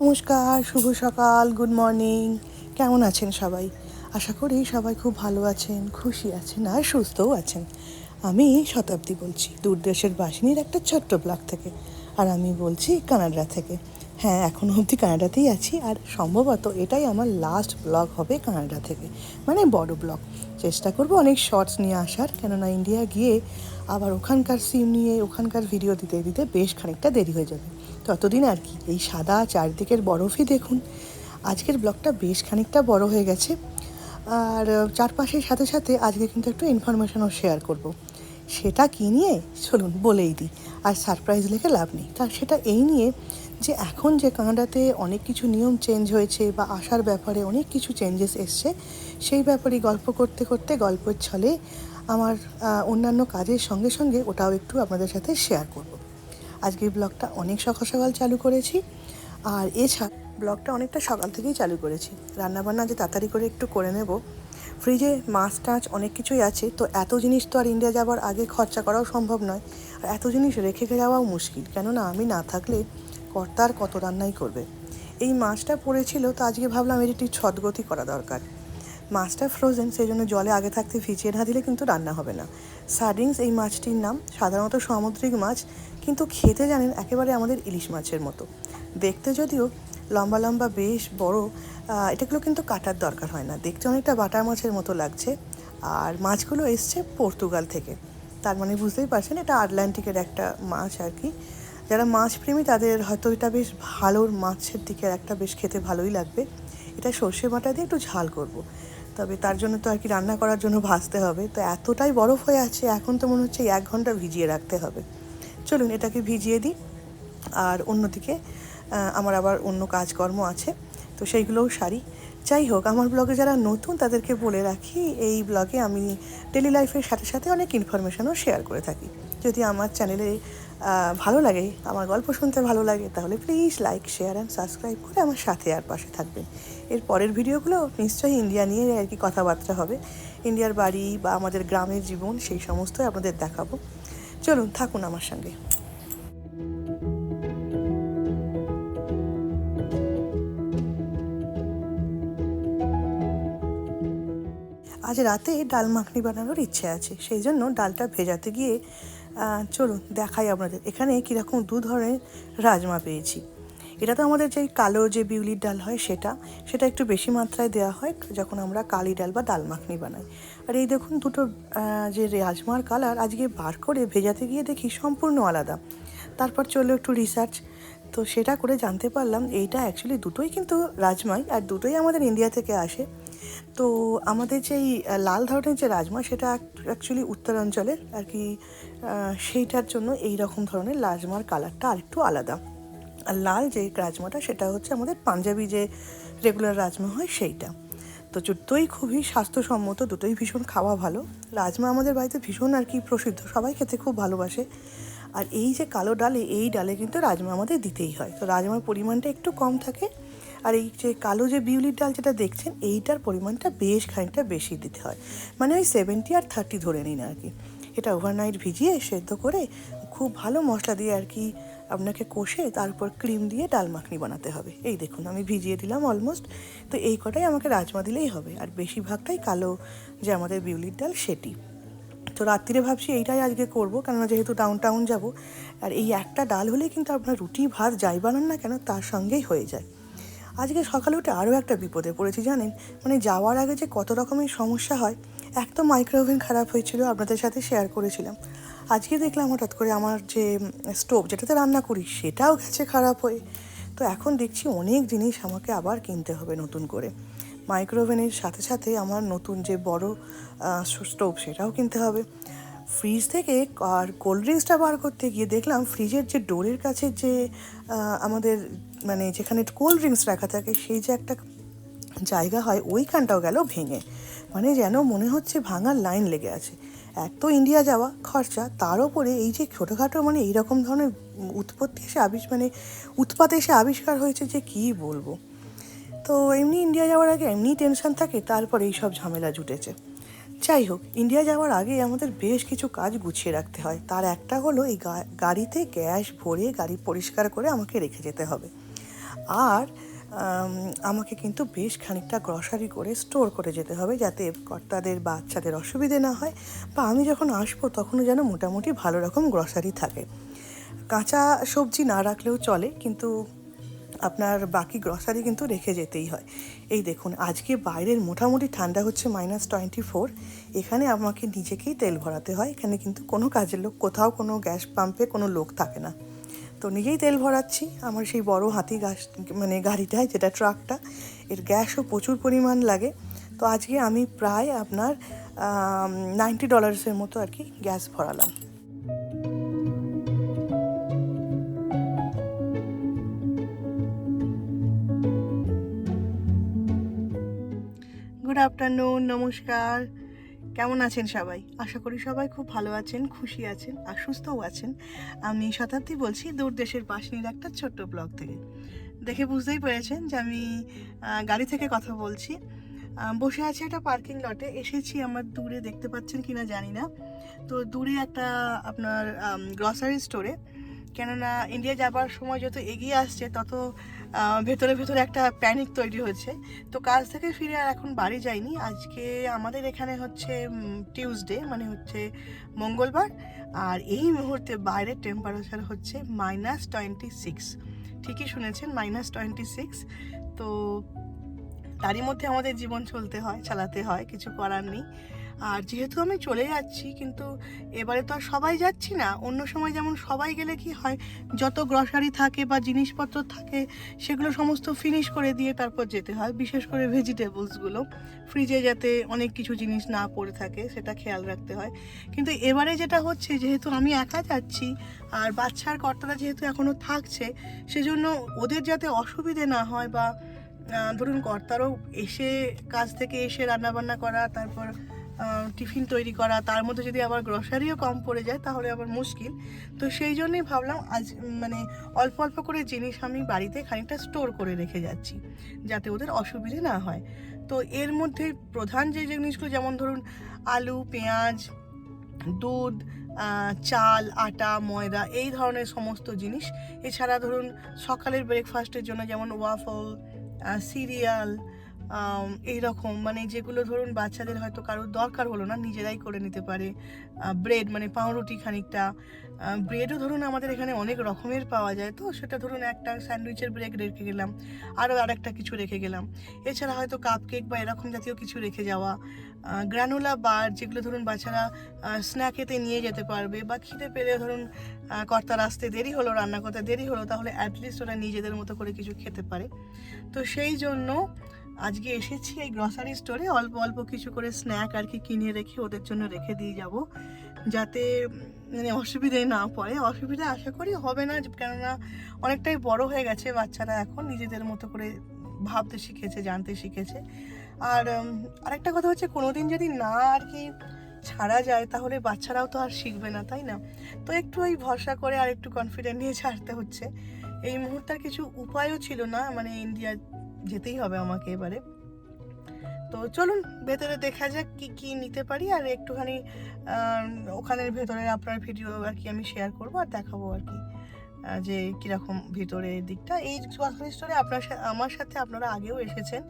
নমস্কার, শুভ সকাল, good morning. কেমন আছেন সবাই? আশা করি সবাই খুব ভালো আছেন, খুশি আছেন আর সুস্থও আছেন। আমি শতাব্দী বলছি দূরদেশের বাসিনীর একটা ছোট্ট ব্লগ থেকে। আর আমি বলছি কানাডা থেকে। হ্যাঁ, এখনও অবধি কানাডাতেই আছি, আর সম্ভবত এটাই আমার লাস্ট ব্লগ হবে কানাডা থেকে, মানে বড় ব্লগ। চেষ্টা করব অনেক শর্টস নিয়ে আসার, কেননা ইন্ডিয়া গিয়ে আবার ওখানকার সিম নিয়ে ওখানকার ভিডিও দিতে দিতে বেশ খানিকটা দেরি হয়ে যাবে। ততদিন আর কি এই সাদা চারদিকের বরফই দেখুন। আজকের ব্লগটা বেশ খানিকটা বড় হয়ে গেছে, আর চারপাশের সাথে সাথে আজকে কিন্তু একটু ইনফরমেশনও শেয়ার করব। সেটা কী নিয়ে চলুন বলেই দিই, আর সারপ্রাইজ লেগে লাভ নেই। তার সেটা এই নিয়ে যে এখন যে কানাডাতে অনেক কিছু নিয়ম চেঞ্জ হয়েছে বা আসার ব্যাপারে অনেক কিছু চেঞ্জেস এসছে, সেই ব্যাপারেই গল্প করতে করতে গল্পের ছলে আমার অন্যান্য কাজের সঙ্গে সঙ্গে ওটাও একটু আপনাদের সাথে শেয়ার করব। আজকের ব্লগটা অনেক সকাল সকাল চালু করেছি, আর এছাড়া ব্লগটা অনেকটা সকাল থেকেই চালু করেছি। রান্নাবান্না যে তাড়াতাড়ি করে একটু করে নেব, ফ্রিজে মাছ টাছ অনেক কিছুই আছে, তো এত জিনিস তো আর ইন্ডিয়া যাবার আগে খরচা করাও সম্ভব নয়, আর এত জিনিস রেখে যাওয়াও মুশকিল, কেননা আমি না থাকলে কর্তার কত রান্নাই করবে। এই মাছটা পড়েছিল, তো আজকে ভাবলাম এর একটি ছদগতি করা দরকার। মাছটা ফ্রোজেন, সেই জন্য জলে আগে থাকতে ভিজিয়ে না দিলে কিন্তু রান্না হবে না। সার্ডিংস এই মাছটির নাম, সাধারণত সামুদ্রিক মাছ, কিন্তু খেতে জানেন একেবারে আমাদের ইলিশ মাছের মতো দেখতে। যদিও লম্বা লম্বা বেশ বড়, এটাগুলো কিন্তু কাটার দরকার হয় না, দেখতে অনেকটা বাটা মাছের মতো লাগছে। আর মাছগুলো এসছে পর্তুগাল থেকে, তার মানে বুঝতেই পারছেন এটা আটলান্টিকের একটা মাছ আর কি। যারা মাছ প্রেমী তাদের হয়তো এটা বেশ ভালো মাছের দিকে একটা, বেশ খেতে ভালোই লাগবে। এটা সর্ষে বাটা দিয়ে একটু ঝাল করব, তবে তার জন্য তো আর কি রান্না করার জন্য ভাজতে হবে। তো এতটাই বরফ হয়ে আছে এখন, তো মনে হচ্ছে 1 ঘন্টা ভিজিয়ে রাখতে হবে। চলুন এটাকে ভিজিয়ে দিই, আর অন্যদিকে আমার আবার অন্য কাজকর্ম আছে, তো সেইগুলোও সারি। যাই হোক, আমার ব্লগে যারা নতুন তাদেরকে বলে রাখি, এই ব্লগে আমি ডেলি লাইফের সাথে সাথে অনেক ইনফরমেশনও শেয়ার করে থাকি। যদি আমার চ্যানেলে ভালো লাগে, আমার গল্প শুনতে ভালো লাগে, তাহলে please like, share and subscribe করে আমার সাথে আর পাশে থাকবেন। এর পরের ভিডিওগুলো নিশ্চয়ই ইন্ডিয়া নিয়ে আর কি কথাবার্তা হবে, ইন্ডিয়ার বাড়ি বা আমাদের গ্রামের জীবন, সেই সমস্তই আপনাদের দেখাবো। চলুন থাকুন আমার সঙ্গে। আজ রাতে ডাল মাখনি বানানোর ইচ্ছে আছে, সেই জন্য ডালটা ভেজাতে গিয়ে চলুন দেখাই আপনাদের এখানে কীরকম 2 ধরনের রাজমা পেয়েছি। এটা তো আমাদের যে কালো যে বিউলির ডাল হয় সেটা একটু বেশি মাত্রায় দেওয়া হয় যখন আমরা কালি ডাল বা ডাল মাখনি বানাই। আর এই দেখুন দুটো যে রাজমার কালার আজকে বার করে ভেজাতে গিয়ে দেখি সম্পূর্ণ আলাদা। তারপর চললো একটু রিসার্চ, তো সেটা করে জানতে পারলাম এইটা অ্যাকচুয়ালি দুটোই কিন্তু রাজমাই, আর দুটোই আমাদের ইন্ডিয়া থেকে আসে। তো আমাদের যেই লাল ধরনের যে রাজমা সেটা অ্যাকচুয়ালি উত্তরাঞ্চলের আর কি, সেইটার জন্য এই রকম ধরনের রাজমার কালারটা আরেকটু আলাদা। আর লাল যে রাজমাটা সেটা হচ্ছে আমাদের পাঞ্জাবি যে রেগুলার রাজমা হয় সেইটা। তো দুটোই খুবই স্বাস্থ্যসম্মত, দুটোই ভীষণ খাওয়া ভালো। রাজমা আমাদের বাড়িতে ভীষণ আর কি প্রসিদ্ধ, সবাই খেতে খুব ভালোবাসে। আর এই যে কালো ডালে, এই ডালে কিন্তু রাজমা আমাদের দিতেই হয়, তো রাজমার পরিমাণটা একটু কম থাকে। আর এই যে কালো যে বিউলির ডাল যেটা দেখছেন, এইটার পরিমাণটা বেশ খানিকটা বেশি দিতে হয়, মানে ওই 70 আর 30 ধরে নিন আর কি। এটা ওভারনাইট ভিজিয়ে সেদ্ধ করে খুব ভালো মশলা দিয়ে আর কি আপনাকে কষে তারপর ক্রিম দিয়ে ডাল মাখনি বানাতে হবে। এই দেখুন আমি ভিজিয়ে দিলাম অলমোস্ট, তো এই কটাই আমাকে রাজমা দিলেই হবে, আর বেশিরভাগটাই কালো যে আমাদের বিউলির ডাল সেটি। তো রাত্রিরে ভাবছি এইটাই আজকে করবো, কেননা যেহেতু টাউন যাব, আর এই একটা ডাল হলেই কিন্তু আপনার রুটি ভাত যাই বানান না কেন তার সঙ্গেই হয়ে যায়। আজকে সকালে উঠে আরও একটা বিপদে পড়েছি জানেন, মানে যাওয়ার আগে যে কত রকমের সমস্যা হয়। এক তো মাইক্রোওভেন খারাপ হয়েছিল, আপনাদের সাথে শেয়ার করেছিলাম। আজকে দেখলাম হঠাৎ করে আমার যে স্টোভ যেটাতে রান্না করি সেটাও গেছে খারাপ হয়ে। তো এখন দেখছি অনেক জিনিস আমাকে আবার কিনতে হবে নতুন করে। মাইক্রোওভেনের সাথে সাথে আমার নতুন যে বড় স্টোভ সেটাও কিনতে হবে। ফ্রিজ থেকে আর কোল্ড ড্রিঙ্কসটা বার করতে গিয়ে দেখলাম ফ্রিজের যে ডোরের কাছে যে আমাদের মানে যেখানে কোল্ড ড্রিঙ্কস রাখা থাকে সেই যে একটা জায়গা হয়, ওইখানটাও গেল ভেঙে। মানে যেন মনে হচ্ছে ভাঙার লাইন লেগে আছে। এক তো ইন্ডিয়া যাওয়া খরচা, তার ওপরে এই যে ছোটোখাটো মানে এইরকম ধরনের উৎপাত এসে আবিষ্কার হয়েছে যে কী বলবো। তো এমনি ইন্ডিয়া যাওয়ার আগে এমনি টেনশন থাকে, তারপর এই সব ঝামেলা জুটেছে। যাই হোক, ইন্ডিয়া যাওয়ার আগে আমাদের বেশ কিছু কাজ গুছিয়ে রাখতে হয়। তার একটা হলো এই গাড়িতে গ্যাস ভরে গাড়ি পরিষ্কার করে আমাকে রেখে যেতে হবে। আর আমাকে কিন্তু বেশ খানিকটা গ্রসারি করে স্টোর করে যেতে হবে, যাতে কর্তাদের বাচ্চাদের অসুবিধে না হয়, বা আমি যখন আসবো তখনও যেন মোটামুটি ভালো রকম গ্রসারি থাকে। কাঁচা সবজি না রাখলেও চলে, কিন্তু আপনার বাকি গ্রসারি কিন্তু রেখে যেতেই হয়। এই দেখুন, আজকে বাইরের মোটামুটি ঠান্ডা হচ্ছে -24, এখানে আমাকে নিজেকেই তেল ভরাতে হয়। এখানে কিন্তু কোনো কাজের লোক, কোথাও কোনো গ্যাস পাম্পে কোনো লোক থাকে না, তো নিজেই তেল ভরাচ্ছি। আমার সেই বড় হাতি গাড়িটায়, যেটা ট্রাকটা, এর গ্যাসও প্রচুর পরিমাণ লাগে। তো আজকে আমি প্রায় আপনার $90 মতো আর কি গ্যাস ভরালাম। গুড আফটারনুন, নমস্কার। কেমন আছেন সবাই? আশা করি সবাই খুব ভালো আছেন, খুশি আছেন আর সুস্থও আছেন। আমি শতাব্দী বলছি দূর দেশের বাসিনীর একটা ছোট্ট ব্লগ থেকে। দেখে বুঝতেই পেরেছেন যে আমি গাড়ি থেকে কথা বলছি। বসে আছি একটা পার্কিং লটে, এসেছি আমার দূরে, দেখতে পাচ্ছেন কিনা জানি না, তো দূরে একটা আপনার গ্রসারি স্টোরে। কেননা ইন্ডিয়া যাবার সময় যত এগিয়ে আসছে তত ভেতরে ভেতরে একটা প্যানিক তৈরি হচ্ছে। তো কাজ থেকে ফিরে আর এখন বাড়ি যাইনি। আজকে আমাদের এখানে হচ্ছে টিউসডে, মানে হচ্ছে মঙ্গলবার, আর এই মুহূর্তে বাইরের টেম্পারেচার হচ্ছে -26। ঠিকই শুনেছেন, -26। তো তারই মধ্যে আমাদের জীবন চলতে হয়, চালাতে হয়, কিছু করার নেই। আর যেহেতু আমি চলে যাচ্ছি, কিন্তু এবারে তো আর সবাই যাচ্ছি না। অন্য সময় যেমন সবাই গেলে কি হয়, যত গ্রসারি থাকে বা জিনিসপত্র থাকে সেগুলো সমস্ত ফিনিশ করে দিয়ে তারপর যেতে হয়। বিশেষ করে ভেজিটেবলসগুলো ফ্রিজে যাতে অনেক কিছু জিনিস না পড়ে থাকে সেটা খেয়াল রাখতে হয়। কিন্তু এবারে যেটা হচ্ছে, যেহেতু আমি একা যাচ্ছি আর বাচ্চার কর্তারা যেহেতু এখনও থাকছে, সেজন্য ওদের যাতে অসুবিধে না হয়, বা ধরুন কর্তারও এসে, কাজ থেকে এসে রান্নাবান্না করা, তারপর টিফিন তৈরি করা, তার মধ্যে যদি আবার গ্রসারিও কম পড়ে যায় তাহলে আবার মুশকিল। তো সেই জন্যই ভাবলাম আজ অল্প অল্প করে জিনিস আমি বাড়িতে খানিকটা স্টোর করে রেখে যাচ্ছি, যাতে ওদের অসুবিধে না হয়। তো এর মধ্যে প্রধান যে জিনিসগুলো, যেমন ধরুন আলু, পেঁয়াজ, দুধ, চাল, আটা, ময়দা, এই ধরনের সমস্ত জিনিস। এছাড়া ধরুন সকালের ব্রেকফাস্টের জন্য যেমন ওয়াফল, সিরিয়াল, এইরকম, মানে যেগুলো ধরুন বাচ্চাদের হয়তো কারোর দরকার হলো না, নিজেরাই করে নিতে পারে। ব্রেড, মানে পাউরুটি খানিকটা, ব্রেডও ধরুন আমাদের এখানে অনেক রকমের পাওয়া যায়, তো সেটা ধরুন একটা স্যান্ডউইচের ব্রেড রেখে গেলাম, আরও আরেকটা কিছু রেখে গেলাম। এছাড়া হয়তো কাপ কেক বা এরকম জাতীয় কিছু রেখে যাওয়া, গ্রানুলা বার, যেগুলো ধরুন বাচ্চারা স্ন্যাকেতে নিয়ে যেতে পারবে, বা খিদে পেলে ধরুন কর্তার আসতে দেরি হলো, রান্না করতে দেরি হলো, তাহলে অ্যাটলিস্ট ওরা নিজেদের মতো করে কিছু খেতে পারে। তো সেই জন্য আজকে এসেছি এই গ্রসারি স্টোরে, অল্প অল্প কিছু করে স্ন্যাক আর কি কিনে রেখে ওদের জন্য রেখে দিয়ে যাব, যাতে মানে অসুবিধে না পড়ে। অসুবিধা আশা করি হবে না, কেননা অনেকটাই বড় হয়ে গেছে বাচ্চারা, এখন নিজেদের মতো করে ভাবতে শিখেছে, জানতে শিখেছে। আর আরেকটা কথা হচ্ছে, কোনোদিন যদি না আর কি ছাড়া যায় তাহলে বাচ্চারাও তো আর শিখবে না, তাই না? তো একটু ওই ভরসা করে আর একটু কনফিডেন্ট নিয়ে ছাড়তে হচ্ছে। এই মুহূর্তে কিছু উপায়ও ছিল না, মানে ইন্ডিয়া যেতেই হবে আমাকে এবারে। তো চলুন ভেতরে দেখা যাক কি কি নিতে পারি, আর একটুখানি ওখানের ভেতরের আপনার ভিডিও আর কি আমি শেয়ার করবো আর দেখাবো আর কি, যে কীরকম ভিতরের দিকটা। এই গ্রসারি স্টোরে আমার সাথে আপনারা আগেও এসেছেন।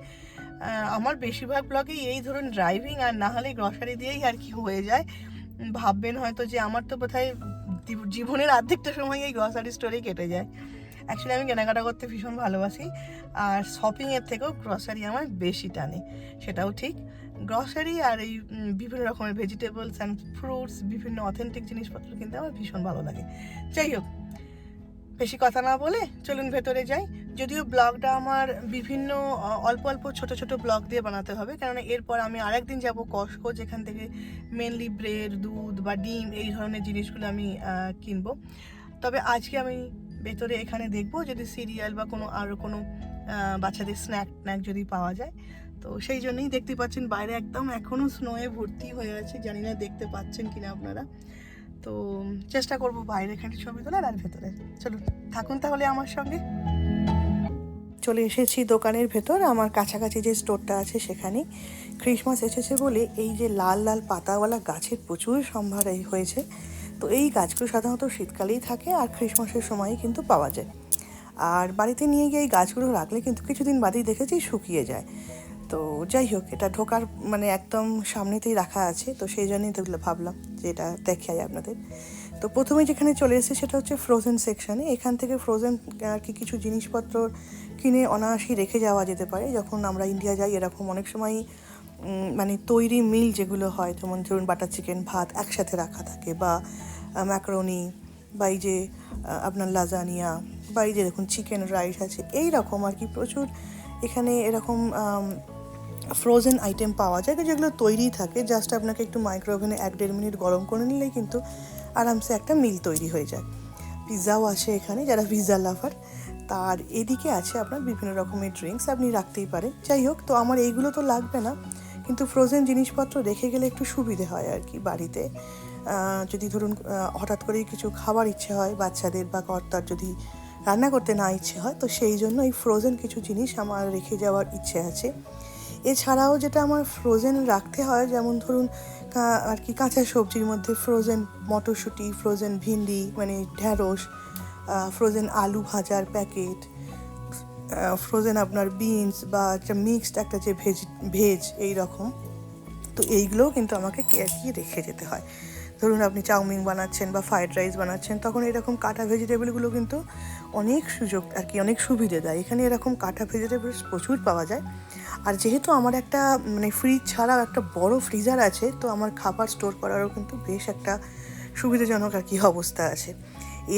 আমার বেশিরভাগ ব্লগেই এই ধরুন ড্রাইভিং আর না হলে গ্রসারি দিয়েই আর কি হয়ে যায়। ভাববেন হয়তো যে আমার তো বোধহয় জীবনের অর্ধেকটা সময় এই গ্রসারি স্টোরেই কেটে যায়। অ্যাকচুয়ালি আমি কেনাকাটা করতে ভীষণ ভালোবাসি, আর শপিংয়ের থেকেও গ্রসারি আমার বেশি টানে, সেটাও ঠিক। গ্রসারি আর এই বিভিন্ন রকমের ভেজিটেবলস অ্যান্ড ফ্রুটস, বিভিন্ন অথেন্টিক জিনিসপত্র কিনতে আমার ভীষণ ভালো লাগে। যাই হোক, বেশি কথা না বলে চলুন ভেতরে যাই। যদিও ব্লগটা আমার বিভিন্ন অল্প অল্প ছোট ছোট ব্লগ দিয়ে বানাতে হবে, কারণ এরপর আমি আরেকদিন যাব কস্টকো, যেখান থেকে মেনলি ব্রেড, দুধ বা ডিম এই ধরনের জিনিসগুলো আমি কিনবো। তবে আজকে আমি ভেতরে এখানে দেখবো যদি সিরিয়াল বা আরও কোনো বাচ্চাদের স্ন্যাক যদি পাওয়া যায়। তো সেই জন্যই দেখতে পাচ্ছেন বাইরে একদম এখনও স্নোয়ে ভর্তি হয়ে আছে, জানি না দেখতে পাচ্ছেন কিনা আপনারা। তো চেষ্টা করব বাইরে এখানে ছবি তোলার, আর ভেতরে চলুন থাকুন তাহলে আমার সঙ্গে। চলে এসেছি দোকানের ভেতর, আমার কাছাকাছি যে স্টোরটা আছে সেখানে। ক্রিসমাস এসেছে বলে এই যে লাল লাল পাতাওয়ালা গাছের প্রচুর সম্ভার হয়েছে। তো এই গাছগুলো সাধারণত শীতকালেই থাকে আর ক্রিসমাসের সময়ই কিন্তু পাওয়া যায়। আর বাড়িতে নিয়ে গিয়ে এই গাছগুলো রাখলে কিন্তু কিছুদিন বাদেই দেখেছি শুকিয়ে যায়। তো যাই হোক, এটা ঢোকার মানে একদম সামনেতেই রাখা আছে, তো সেই জন্যই তো ভাবলাম যে এটা দেখাই আপনাদের। তো প্রথমে যেখানে চলে এসেছে সেটা হচ্ছে ফ্রোজেন সেকশানে। এখান থেকে ফ্রোজেন আর কি কিছু জিনিসপত্র কিনে অনায়াসেই রেখে যাওয়া যেতে পারে। যখন আমরা ইন্ডিয়া যাই এরকম অনেক সময় মানে তৈরি মিল যেগুলো হয়, যেমন ধরুন বাটার চিকেন, ভাত একসাথে রাখা থাকে, বা ম্যাকারনি, বা এই যে আপনার লাজানিয়া, বা এই যে দেখুন চিকেন রাইস আছে, এই রকম আর কি প্রচুর এখানে এরকম ফ্রোজেন আইটেম পাওয়া যায় যেগুলো তৈরি থাকে। জাস্ট আপনাকে একটু মাইক্রোওভেনে 1-1.5 মিনিট গরম করে নিলেই কিন্তু আরামসে একটা মিল তৈরি হয়ে যায়। পিৎজাও আসে এখানে, যারা পিৎজা লাভার। তার এদিকে আছে আপনার বিভিন্ন রকমের ড্রিঙ্কস, আপনি রাখতেই পারেন। যাই হোক, তো আমার এইগুলো তো লাগবে না, কিন্তু ফ্রোজেন জিনিসপত্র রেখে গেলে একটু সুবিধে হয় আর কি বাড়িতে। যদি ধরুন হঠাৎ করেই কিছু খাবার ইচ্ছে হয় বাচ্চাদের, বা কর্তার যদি রান্না করতে না ইচ্ছে হয়, তো সেই জন্য এই ফ্রোজেন কিছু জিনিস আমার রেখে যাওয়ার ইচ্ছে আছে। এছাড়াও যেটা আমার ফ্রোজেন রাখতে হয়, যেমন ধরুন আর কি কাঁচা সবজির মধ্যে ফ্রোজেন মটরশুঁটি, ফ্রোজেন ভিন্ডি মানে ঢ্যাঁড়স, ফ্রোজেন আলু ভাজার প্যাকেট, ফ্রোজেন আপনার বিনস, বা একটা মিক্সড একটা যে ভেজ এই রকম। তো এইগুলোও কিন্তু আমাকে আর কি রেখে যেতে হয়। ধরুন আপনি চাউমিন বানাচ্ছেন বা ফ্রাইড রাইস বানাচ্ছেন, তখন এরকম কাটা ভেজিটেবলগুলো কিন্তু অনেক সুযোগ আর কি, অনেক সুবিধে দেয়। এখানে এরকম কাটা ভেজিটেবলস প্রচুর পাওয়া যায়। আর যেহেতু আমার একটা মানে ফ্রিজ ছাড়াও একটা বড় ফ্রিজার আছে, তো আমার খাবার স্টোর করারও কিন্তু বেশ একটা সুবিধাজনক আর কি অবস্থা আছে।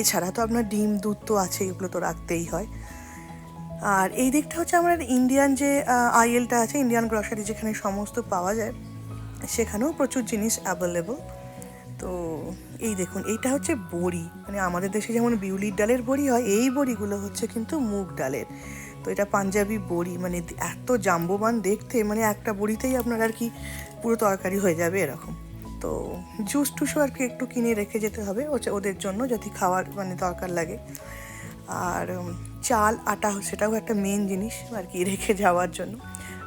এছাড়া তো আপনার ডিম, দুধ তো আছে, এগুলো তো রাখতেই হয়। আর এই দিকটা হচ্ছে আমার ইন্ডিয়ান যে আইএলটা আছে, ইন্ডিয়ান গ্রসারি, যেখানে সমস্ত পাওয়া যায়, সেখানেও প্রচুর জিনিস অ্যাভেলেবল। তো এই দেখুন, এইটা হচ্ছে বড়ি, মানে আমাদের দেশে যেমন বিউলির ডালের বড়ি হয়, এই বড়িগুলো হচ্ছে কিন্তু মুগ ডালের। তো এটা পাঞ্জাবি বড়ি, মানে এত জাম্বোবান দেখতে, মানে একটা বড়িতেই আপনার আর কি পুরো তরকারি হয়ে যাবে এরকম। তো জুস টুসও আর কি একটু কিনে রেখে যেতে হবে ওদের জন্য, যদি খাওয়ার মানে দরকার লাগে। আর চাল, আটা, সেটাও একটা মেন জিনিস আর কি রেখে যাওয়ার জন্য।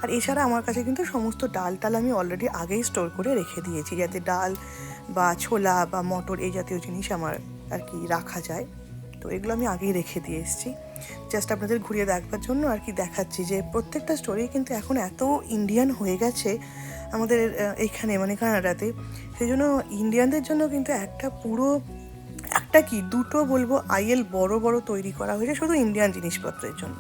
আর এছাড়া আমার কাছে কিন্তু সমস্ত ডাল টাল আমি অলরেডি আগেই স্টোর করে রেখে দিয়েছি, যাতে ডাল বা ছোলা বা মটর এই জাতীয় জিনিস আমার আর কি রাখা যায়। তো এগুলো আমি আগেই রেখে দিয়ে এসেছি, জাস্ট আপনাদের ঘুরিয়ে দেখবার জন্য আর কি দেখাচ্ছি যে প্রত্যেকটা স্টোরি কিন্তু এখন এত ইন্ডিয়ান হয়ে গেছে আমাদের এইখানে মানে কানাডাতে। সেই জন্য ইন্ডিয়ানদের জন্য কিন্তু একটা পুরো একটা কি দুটো বলবো আইএল বড় বড় তৈরি করা হয়েছে শুধু ইন্ডিয়ান জিনিসপত্রের জন্য।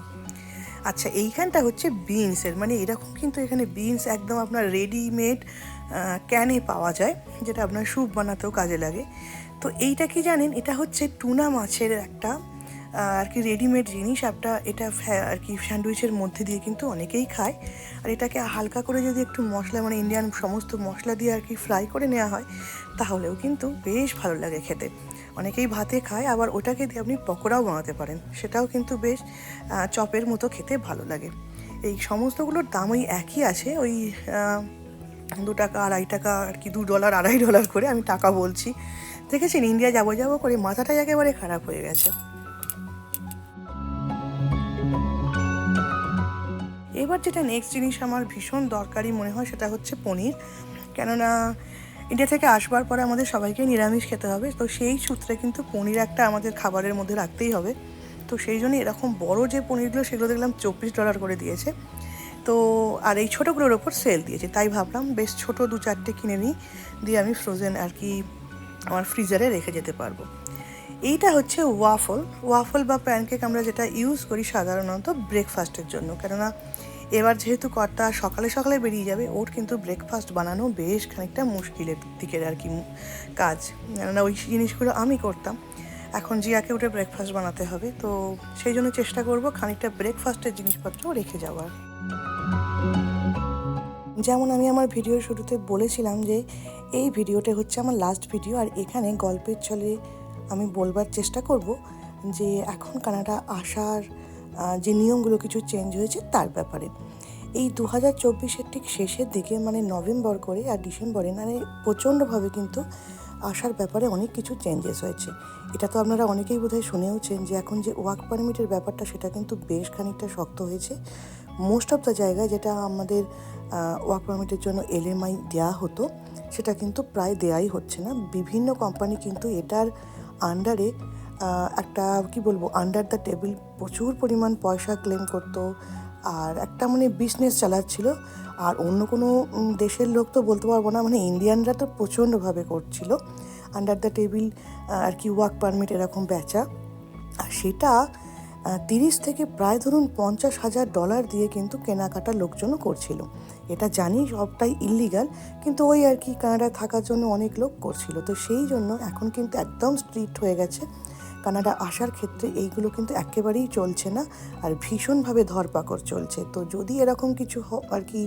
আচ্ছা, এইখানটা হচ্ছে বিনসের, মানে এরকম কিন্তু এখানে বিনস একদম আপনার রেডিমেড ক্যানে পাওয়া যায়, যেটা আপনার স্যুপ বানাতেও কাজে লাগে। তো এইটা কি জানেন, এটা হচ্ছে টুনা মাছের একটা আর কি রেডিমেড জিনিস। এটা আর কি স্যান্ডউইচের মধ্যে দিয়ে কিন্তু অনেকেই খায়। আর এটাকে হালকা করে যদি একটু মশলা মানে ইন্ডিয়ান সমস্ত মশলা দিয়ে আর কি ফ্রাই করে নেওয়া হয়, তাহলেও কিন্তু বেশ ভালো লাগে খেতে। অনেকেই ভাতে খায়, আবার ওটাকে দিয়ে আপনি পকোড়াও বানাতে পারেন, সেটাও কিন্তু বেশ চপের মতো খেতে ভালো লাগে। এই সমস্তগুলোর দাম ওই একই আছে, ওই $2, $2.50 আর কি, $2, $2.50 করে আমি টাকা বলছি। দেখেছেন, ইন্ডিয়া যাবো যাবো করে মাথাটাই একেবারে খারাপ হয়ে গেছে। এবার যেটা নেক্সট জিনিস আমার ভীষণ দরকারি মনে হয়, সেটা হচ্ছে পনির। কেননা ইন্ডিয়া থেকে আসবার পরে আমাদের সবাইকে নিরামিষ খেতে হবে, তো সেই সূত্রে কিন্তু পনির একটা আমাদের খাবারের মধ্যে রাখতেই হবে। তো সেই জন্য এরকম বড় যে পনিরগুলো, সেগুলো দেখলাম $24 করে দিয়েছে। তো আর এই ছোটোগুলোর ওপর সেল দিয়েছে, তাই ভাবলাম বেশ ছোটো 2-4টে কিনে নিই, দিয়ে আমি ফ্রোজেন আর কি আমার ফ্রিজারে রেখে যেতে পারবো। এইটা হচ্ছে ওয়াফল বা প্যানকেক, আমরা যেটা ইউজ করি সাধারণত ব্রেকফাস্টের জন্য। কেননা এবার যেহেতু কর্তা সকালে সকালে বেরিয়ে যাবে, ওর কিন্তু ব্রেকফাস্ট বানানো বেশ খানিকটা মুশকিলের দিকের আর কি কাজ। কেননা ওই জিনিসগুলো আমি করতাম, এখন জিয়াকে উঠে ব্রেকফাস্ট বানাতে হবে, তো সেই জন্য চেষ্টা করব খানিকটা ব্রেকফাস্টের জিনিসপত্র রেখে যাওয়ার। যেমন আমি আমার ভিডিওর শুরুতে বলেছিলাম যে এই ভিডিওটা হচ্ছে আমার লাস্ট ভিডিও, আর এখানে গল্পের ছলে আমি বলবার চেষ্টা করব যে এখন কানাডা আসার যে নিয়মগুলো কিছু চেঞ্জ হয়েছে তার ব্যাপারে। এই 2024-এর ঠিক শেষের দিকে, মানে নভেম্বর করে আর ডিসেম্বরে, মানে প্রচণ্ডভাবে কিন্তু আসার ব্যাপারে অনেক কিছু চেঞ্জেস হয়েছে। এটা তো আপনারা অনেকেই বোধহয় শুনেওছেন যে এখন যে ওয়ার্ক পারমিটের ব্যাপারটা, সেটা কিন্তু বেশ খানিকটা শক্ত হয়েছে। মোস্ট অফ দ্য জায়গায় যেটা আমাদের ওয়ার্ক পারমিটের জন্য এলএমআই দেওয়া হতো, সেটা কিন্তু প্রায় দেওয়াই হচ্ছে না। বিভিন্ন কোম্পানি কিন্তু এটার আন্ডারে একটা কি বলবো আন্ডার দ্য টেবিল প্রচুর পরিমাণ পয়সা ক্লেম করতো, আর একটা মানে বিজনেস চালাচ্ছিল। আর অন্য কোনো দেশের লোক তো বলতে পারবো না, মানে ইন্ডিয়ানরা তো প্রচণ্ডভাবে করছিল আন্ডার দ্য টেবিল আর কি ওয়ার্ক পারমিট এরকম বেচা। আর সেটা 30 থেকে প্রায় ধরুন $50,000 দিয়ে কিন্তু কেনাকাটা লোকজনও করছিল। এটা জানি সবটাই ইল্লিগাল, কিন্তু ওই আর কি কানাডায় থাকার জন্য অনেক লোক করছিল। তো সেই জন্য এখন কিন্তু একদম স্ট্রিক্ট হয়ে গেছে কানাডা আসার ক্ষেত্রে, এইগুলো কিন্তু একেবারেই চলছে না, আর ভীষণভাবে ধরপাকড় চলছে। তো যদি এরকম কিছু আর কি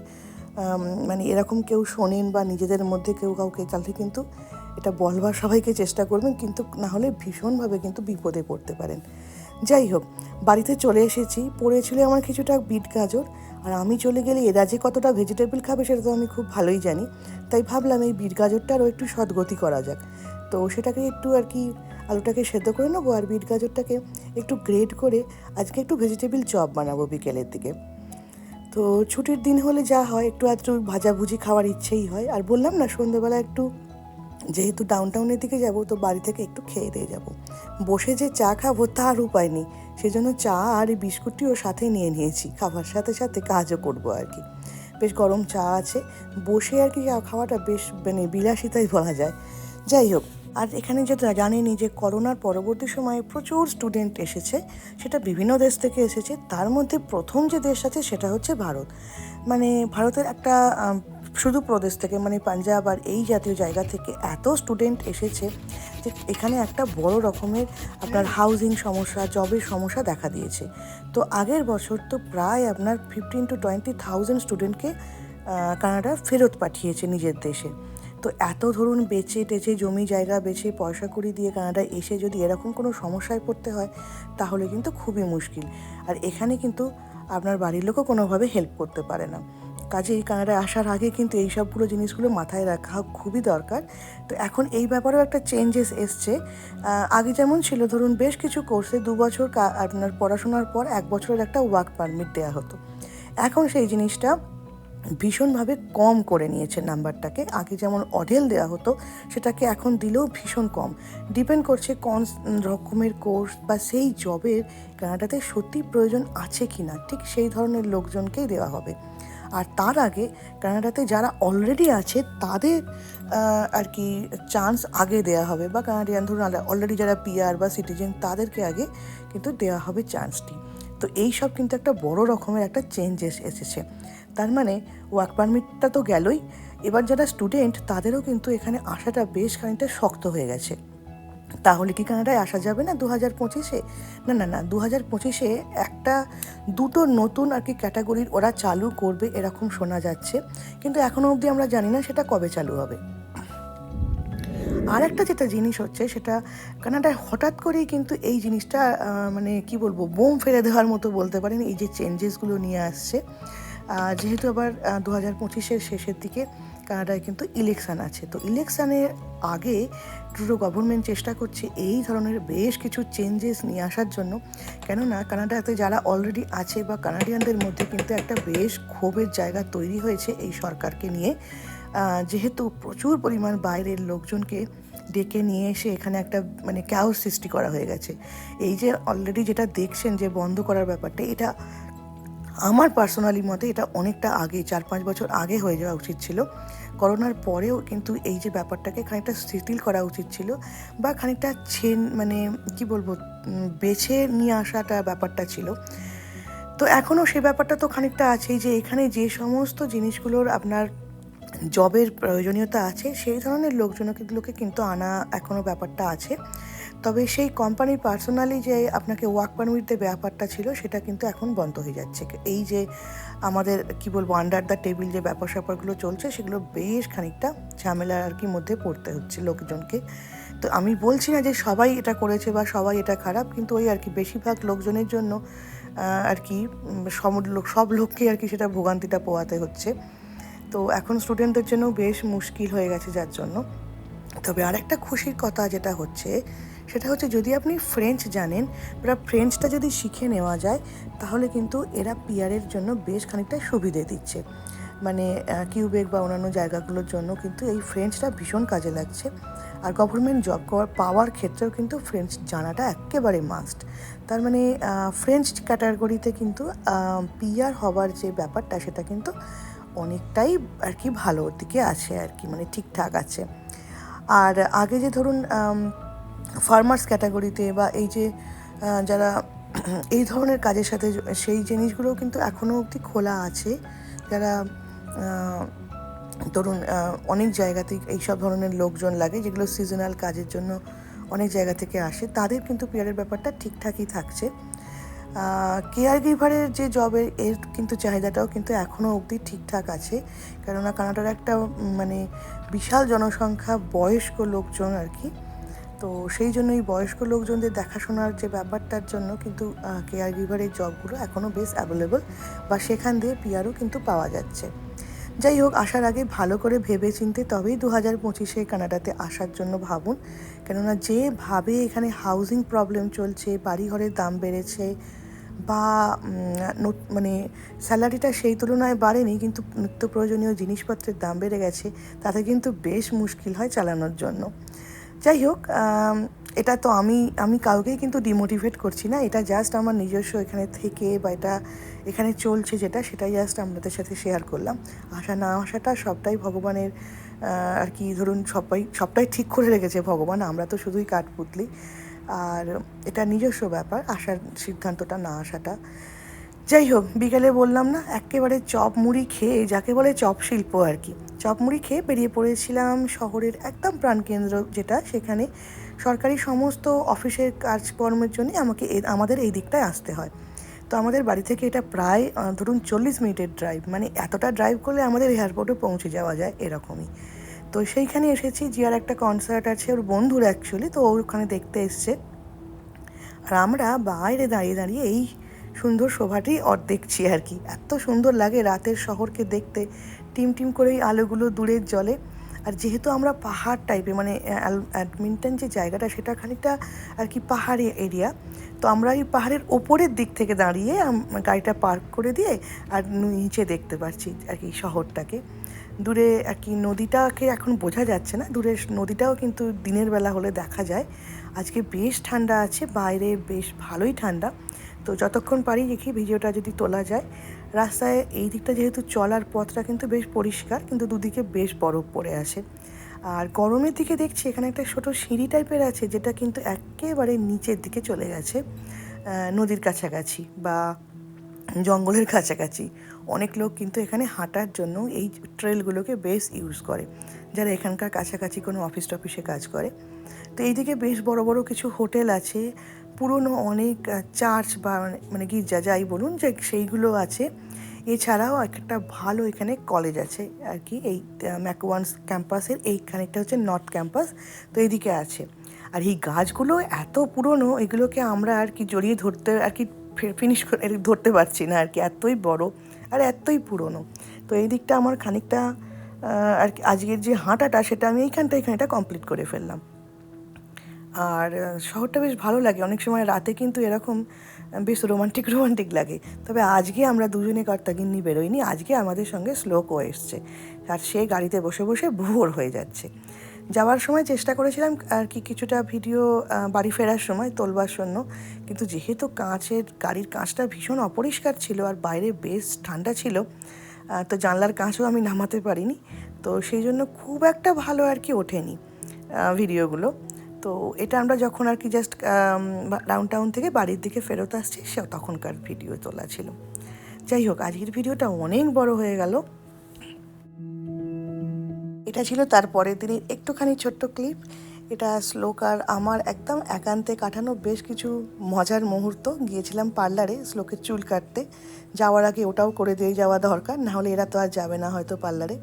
মানে এরকম কেউ শোনেন বা নিজেদের মধ্যে কেউ কাউকে, তাহলে কিন্তু এটা বলবার সবাইকে চেষ্টা করবেন, কিন্তু না হলে ভীষণভাবে কিন্তু বিপদে পড়তে পারেন। যাই হোক, বাড়িতে চলে এসেছি, পড়েছিল আমার কিছুটা বিট গাজর, আর আমি চলে গেলে এরা যে কতটা ভেজিটেবল খাবে সেটা তো আমি খুব ভালোই জানি। তাই ভাবলাম এই বিট গাজরটারও একটু সদ্গতি করা যাক। তো সেটাকে একটু আর কি আলুটাকে সেদ্ধ করে নেবো, আর বিট গাজরটাকে একটু গ্রেট করে আজকে একটু ভেজিটেবল চপ বানাবো বিকেলের দিকে। তো ছুটির দিন হলে যা হয়, একটু আধটু ভাজাভুজি খাওয়ার ইচ্ছেই হয়। আর বললাম না সন্ধ্যেবেলা একটু, যেহেতু ডাউনটাউনের দিকে যাব, তো বাড়ি থেকে একটু খেয়ে দিয়ে যাব। বসে যে চা খাবো তার উপায় নেই, সেজন্য চা আর এই বিস্কুটটিও সাথে নিয়ে নিয়েছি, খাবার সাথে সাথে কাজও করবো আর কি। বেশ গরম চা আছে, বসে আর কি খাওয়াটা বেশ মানে বিলাসিতাই বলা যায়। যাই হোক, আর এখানে যেটা জানেনই যে করোনার পরবর্তী সময়ে প্রচুর স্টুডেন্ট এসেছে, সেটা বিভিন্ন দেশ থেকে এসেছে। তার মধ্যে প্রথম যে দেশ আছে সেটা হচ্ছে ভারত। মানে ভারতের একটা শুধু প্রদেশ থেকে, মানে পাঞ্জাব আর এই জাতীয় জায়গা থেকে এত স্টুডেন্ট এসেছে যে এখানে একটা বড় রকমের আপনার হাউজিং সমস্যা, জবের সমস্যা দেখা দিয়েছে। তো আগের বছর তো প্রায় আপনার 15,000 to 20,000 স্টুডেন্টকে কানাডা ফেরত পাঠিয়েছে নিজের দেশে। তো এত ধরুন বেচে টেচে, জমি জায়গা বেচে, পয়সা কড়ি দিয়ে কানাডায় এসে যদি এরকম কোনো সমস্যায় পড়তে হয়, তাহলে কিন্তু খুবই মুশকিল। আর এখানে কিন্তু আপনার বাড়ির লোকও কোনোভাবে হেল্প করতে পারে না। কাজেই কানাডায় আসার আগে কিন্তু এই সবগুলো জিনিসগুলো মাথায় রাখা খুবই দরকার। তো এখন এই ব্যাপারেও একটা চেঞ্জেস এসছে। আগে যেমন ছিল ধরুন বেশ কিছু কোর্সে 2 বছর আপনার পড়াশোনার পর 1 বছরের একটা ওয়ার্ক পারমিট দেওয়া হতো। এখন সেই জিনিসটা ভীষণভাবে কম করে নিয়েছে নাম্বারটাকে। আগে যেমন অঢেল দেওয়া হতো, সেটাকে এখন দিলেও ভীষণ কম। ডিপেন্ড করছে কোন রকমের কোর্স বা সেই জবের কানাডাতে সত্যি প্রয়োজন আছে কি না, ঠিক সেই ধরনের লোকজনকেই দেওয়া হবে। আর তার আগে কানাডাতে যারা অলরেডি আছে তাদের আর কি চান্স আগে দেওয়া হবে, বা কানাডিয়ান ধরুন অলরেডি যারা পিআর বা সিটিজেন তাদেরকে আগে কিন্তু দেওয়া হবে চান্সটি। তো এই সব কিন্তু একটা বড় রকমের একটা চেঞ্জেস এসেছে। তার মানে ওয়ার্ক পারমিটটা তো গেলই, এবার যারা স্টুডেন্ট তাদেরও কিন্তু এখানে আসাটা বেশ খানিকটা শক্ত হয়ে গেছে। তাহলে কি কানাডায় আসা যাবে না 2025-এ? না না না, 2025-এ দুটো নতুন আর কি ক্যাটাগরির ওরা চালু করবে এরকম শোনা যাচ্ছে, কিন্তু এখনও অবধি আমরা জানি না সেটা কবে চালু হবে। আর একটা যেটা জিনিস হচ্ছে, সেটা কানাডায় হঠাৎ করেই কিন্তু এই জিনিসটা মানে কি বলবো, বোম ফেলে দেওয়ার মতো বলতে পারেন, এই যে চেঞ্জেসগুলো নিয়ে আসছে। যেহেতু আবার 2025-এর শেষের দিকে কানাডায় কিন্তু ইলেকশান আছে, তো ইলেকশানের আগে ট্রুডো গভর্নমেন্ট চেষ্টা করছে এই ধরনের বেশ কিছু চেঞ্জেস নিয়ে আসার জন্য। কেননা কানাডাতে যারা অলরেডি আছে বা কানাডিয়ানদের মধ্যে কিন্তু একটা বেশ ক্ষোভের জায়গা তৈরি হয়েছে এই সরকারকে নিয়ে, যেহেতু প্রচুর পরিমাণ বাইরের লোকজনকে ডেকে নিয়ে এসে এখানে একটা মানে ক্যাওস সৃষ্টি করা হয়ে গেছে। এই যে অলরেডি যেটা দেখছেন যে বন্ধ করার ব্যাপারটা, এটা আমার পার্সোনালি মতে এটা অনেকটা আগে, 4-5 বছর আগে হয়ে যাওয়া উচিত ছিল। করোনার পরেও কিন্তু এই যে ব্যাপারটাকে খানিকটা শিথিল করা উচিত ছিল, বা খানিকটা মানে কি বলবো, বেছে নিয়ে আসাটা ব্যাপারটা ছিল। তো এখনও সে ব্যাপারটা তো খানিকটা আছেই, যে এখানে যে সমস্ত জিনিসগুলোর আপনার জবের প্রয়োজনীয়তা আছে সেই ধরনের লোকজনগুলোকে কিন্তু আনা এখনও ব্যাপারটা আছে। তবে সেই কোম্পানির পার্সোনালি যে আপনাকে ওয়ার্ক পারমিট দেবে ব্যাপারটা ছিল, সেটা কিন্তু এখন বন্ধ হয়ে যাচ্ছে। এই যে আমাদের কি বলবো আন্ডার দ্য টেবিল যে ব্যাপার স্যাপারগুলো চলছে, সেগুলো বেশ খানিকটা ঝামেলার আর কি মধ্যে পড়তে হচ্ছে লোকজনকে। তো আমি বলছি না যে সবাই এটা করেছে বা সবাই এটা খারাপ, কিন্তু ওই আর কি বেশিরভাগ লোকজনের জন্য আর কি সব লোককেই আর কি সেটা ভোগান্তিটা পোয়াতে হচ্ছে। তো এখন স্টুডেন্টদের জন্য বেশ মুশকিল হয়ে গেছে যার জন্য। তবে আরেকটা খুশির কথা যেটা হচ্ছে, সেটা হচ্ছে যদি আপনি ফ্রেঞ্চ জানেন বা ফ্রেঞ্চটা যদি শিখে নেওয়া যায়, তাহলে কিন্তু এরা পিআরের জন্য বেশ খানিকটা সুবিধে দিচ্ছে। মানে কিউবেক বা অন্যান্য জায়গাগুলোর জন্য কিন্তু এই ফ্রেঞ্চটা ভীষণ কাজে লাগছে। আর গভর্নমেন্ট জব পাওয়ার ক্ষেত্রেও কিন্তু ফ্রেঞ্চ জানাটা একেবারে মাস্ট। তার মানে ফ্রেঞ্চ ক্যাটাগরিতে কিন্তু পিআর হবার যে ব্যাপারটা সেটা কিন্তু অনেকটাই আর কি ভালোর দিকে আছে আর কি, মানে ঠিকঠাক আছে। আর আগে যে ধরুন ফার্মার্স ক্যাটাগরিতে বা এই যে যারা এই ধরনের কাজের সাথে সেই জিনিসগুলোও কিন্তু এখনও অবধি খোলা আছে। যারা ধরুন অনেক জায়গাতেই এইসব ধরনের লোকজন লাগে, যেগুলো সিজনাল কাজের জন্য অনেক জায়গা থেকে আসে, তাদের কিন্তু পিয়ারের ব্যাপারটা ঠিকঠাকই থাকছে। কেয়ার গিভারের যে জবের এর কিন্তু চাহিদাটাও কিন্তু এখনও অবধি ঠিকঠাক আছে, কেননা কানাডার একটা মানে বিশাল জনসংখ্যা বয়স্ক লোকজন আর কি। তো সেই জন্য এই বয়স্ক লোকজনদের দেখাশোনার যে ব্যাপারটার জন্য কিন্তু কেয়ার গিভারের জবগুলো এখনও বেশ অ্যাভেলেবল, বা সেখান দিয়ে পিআরও কিন্তু পাওয়া যাচ্ছে। যাই হোক, আসার আগে ভালো করে ভেবে চিনতে তবেই 2025-এ কানাডাতে আসার জন্য ভাবুন, কেননা যেভাবে এখানে হাউজিং প্রবলেম চলছে, বাড়িঘরের দাম বেড়েছে, বা মানে স্যালারিটা সেই তুলনায় বাড়েনি, কিন্তু নিত্য প্রয়োজনীয় জিনিসপত্রের দাম বেড়ে গেছে, তাতে কিন্তু বেশ মুশকিল হয় চালানোর জন্য। যাই হোক, এটা তো আমি কাউকেই কিন্তু ডিমোটিভেট করছি না, এটা জাস্ট আমার নিজস্ব এখানে থেকে বা এটা এখানে চলছে যেটা, সেটাই জাস্ট আপনাদের সাথে শেয়ার করলাম। আসা না আসাটা সবটাই ভগবানের আর কি, ধরুন সবটাই ঠিক করে রেখেছে ভগবান, আমরা তো শুধুই কাঠপুতলি। আর এটা নিজস্ব ব্যাপার, আসার সিদ্ধান্তটা না আসাটা। যাই হোক, বিকেলে বললাম না, একেবারে চপ মুড়ি খেয়ে, যাকে বলে চপ শিল্প আর কি, চপ মুড়ি খেয়ে বেরিয়ে পড়েছিলাম শহরের একদম প্রাণকেন্দ্র যেটা, সেখানে সরকারি সমস্ত অফিসের কাজকর্মের জন্য আমাদের এই দিকটায় আসতে হয়। তো আমাদের বাড়ি থেকে এটা প্রায় ধরুন 40 মিনিটের ড্রাইভ, মানে এতটা ড্রাইভ করলে আমাদের এয়ারপোর্টে পৌঁছে যাওয়া যায় এরকমই। তো সেইখানে এসেছি, জিয়ার একটা কনসার্ট আছে, ওর বন্ধুর অ্যাকচুয়ালি, তো ওখানে দেখতে এসছে। আর আমরা বাইরে দাঁড়িয়ে দাঁড়িয়ে এই সুন্দর শোভাটি দেখছি আর কি। এত সুন্দর লাগে রাতের শহরকে দেখতে, টিম টিম করে এই আলোগুলো দূরের জলে। আর যেহেতু আমরা পাহাড় টাইপের, মানে এডমিন্টন যে জায়গাটা সেটা খানিকটা আর কি পাহাড়ি এরিয়া, তো আমরা এই পাহাড়ের ওপরের দিক থেকে দাঁড়িয়ে গাড়িটা পার্ক করে দিয়ে আর নিচে দেখতে পাচ্ছি আর কি শহরটাকে। দূরে আর কি নদীটাকে এখন বোঝা যাচ্ছে না, দূরের নদীটাও কিন্তু দিনের বেলা হলে দেখা যায়। আজকে বেশ ঠান্ডা আছে, বাইরে বেশ ভালোই ঠান্ডা। তো যতক্ষণ পারি দেখি ভিডিওটা যদি তোলা যায়। রাস্তায় এই দিকটা যেহেতু চলার পথটা কিন্তু বেশ পরিষ্কার, কিন্তু দুদিকে বেশ বরফ পড়ে আসে। আর গরমের দিকে দেখছি এখানে একটা ছোটো সিঁড়ি টাইপের আছে, যেটা কিন্তু একেবারে নিচের দিকে চলে গেছে, নদীর কাছাকাছি বা জঙ্গলের কাছাকাছি। অনেক লোক কিন্তু এখানে হাঁটার জন্য এই ট্রেলগুলোকে বেশ ইউজ করে, যারা এখানকার কাছাকাছি কোনো অফিস টফিসে কাজ করে। তো এইদিকে বেশ বড় বড় কিছু হোটেল আছে, পুরনো অনেক চার্চ বা মানে গির্জা যাই বলুন, যে সেইগুলো আছে। এছাড়াও একটা ভালো এখানে কলেজ আছে আর কি, এই ম্যাকওয়ান্স ক্যাম্পাসের এইখানেটা হচ্ছে নর্থ ক্যাম্পাস, তো এইদিকে আছে। আর এই গাছগুলো এত পুরনো, এগুলোকে আমরা আর কি জড়িয়ে ধরতে আর কি ফিনিশ করে ধরতে পারছি না আর কি, এতই বড় আর এতই পুরনো। তো এই দিকটা আমার খানিকটা আর কি আজকের যে হাঁটাটা, সেটা আমি এইখানটা কমপ্লিট করে ফেললাম। আর শহরটা বেশ ভালো লাগে, অনেক সময় রাতে কিন্তু এরকম বেশ রোমান্টিক লাগে। তবে আজকে আমরা দুজনে কর্তাগিন্নি বেরোইনি, আজকে আমাদের সঙ্গে শ্লোকও এসছে, আর সে গাড়িতে বসে বসে ভোর হয়ে যাচ্ছে। যাওয়ার সময় চেষ্টা করেছিলাম আর কি কিছুটা ভিডিও বাড়ি ফেরার সময় তোলবার জন্য, কিন্তু যেহেতু গাড়ির কাঁচটা ভীষণ অপরিষ্কার ছিল আর বাইরে বেশ ঠান্ডা ছিল, তো জানলার কাঁচও আমি নামাতে পারিনি। তো সেই জন্য খুব একটা ভালো আর কি ওঠেনি ভিডিওগুলো। তো এটা আমরা যখন আর কি জাস্ট ডাউনটাউন থেকে বাড়ির দিকে ফেরত আসছি, তখনকার ভিডিও তোলা ছিল। যাই হোক, আজকের ভিডিওটা অনেক বড় হয়ে গেল। এটা ছিল তারপরের দিনের একটুখানি ছোট্ট ক্লিপ। এটা শ্লোক আর আমার একদম একান্তে কাটানো বেশ কিছু মজার মুহূর্ত। গিয়েছিলাম পার্লারে শ্লোকের চুল কাটতে, যাওয়ার আগে ওটাও করে দিয়ে যাওয়া দরকার, নাহলে এরা তো আর যাবে না হয়তো পার্লারে।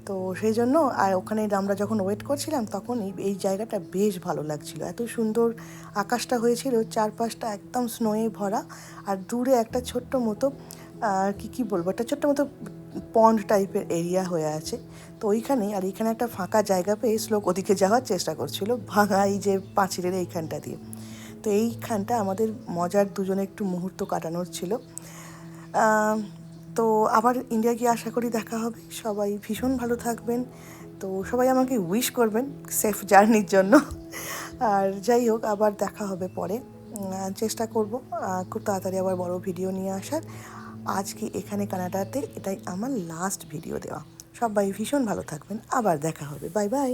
তো সেই জন্য, আর ওখানে আমরা যখন ওয়েট করছিলাম তখন এই জায়গাটা বেশ ভালো লাগছিল, এত সুন্দর আকাশটা হয়েছিল, চারপাশটা একদম স্নোয়ে ভরা, আর দূরে একটা ছোট্ট মতো কী বলবো, একটা ছোট্ট মতো পন্ড টাইপের এরিয়া হয়ে আছে। তো ওইখানে একটা ফাঁকা জায়গা পেয়ে শ্লোক ওদিকে যাওয়ার চেষ্টা করছিল, ভাঙা এই যে পাঁচিলের এইখানটা দিয়ে। তো এইখানটা আমাদের মজার দুজনে একটু মুহূর্ত কাটানোর ছিল। তো আবার ইন্ডিয়া গিয়ে আশা করি দেখা হবে। সবাই ভীষণ ভালো থাকবেন, তো সবাই আমাকে উইশ করবেন সেফ জার্নির জন্য। আর যাই হোক, আবার দেখা হবে পরে। চেষ্টা করব খুব তাড়াতাড়ি আবার বড় ভিডিও নিয়ে আসার। আজকে এখানে কানাডাতে এটাই আমার লাস্ট ভিডিও দেওয়া। সবাই ভীষণ ভালো থাকবেন, আবার দেখা হবে, বাই বাই।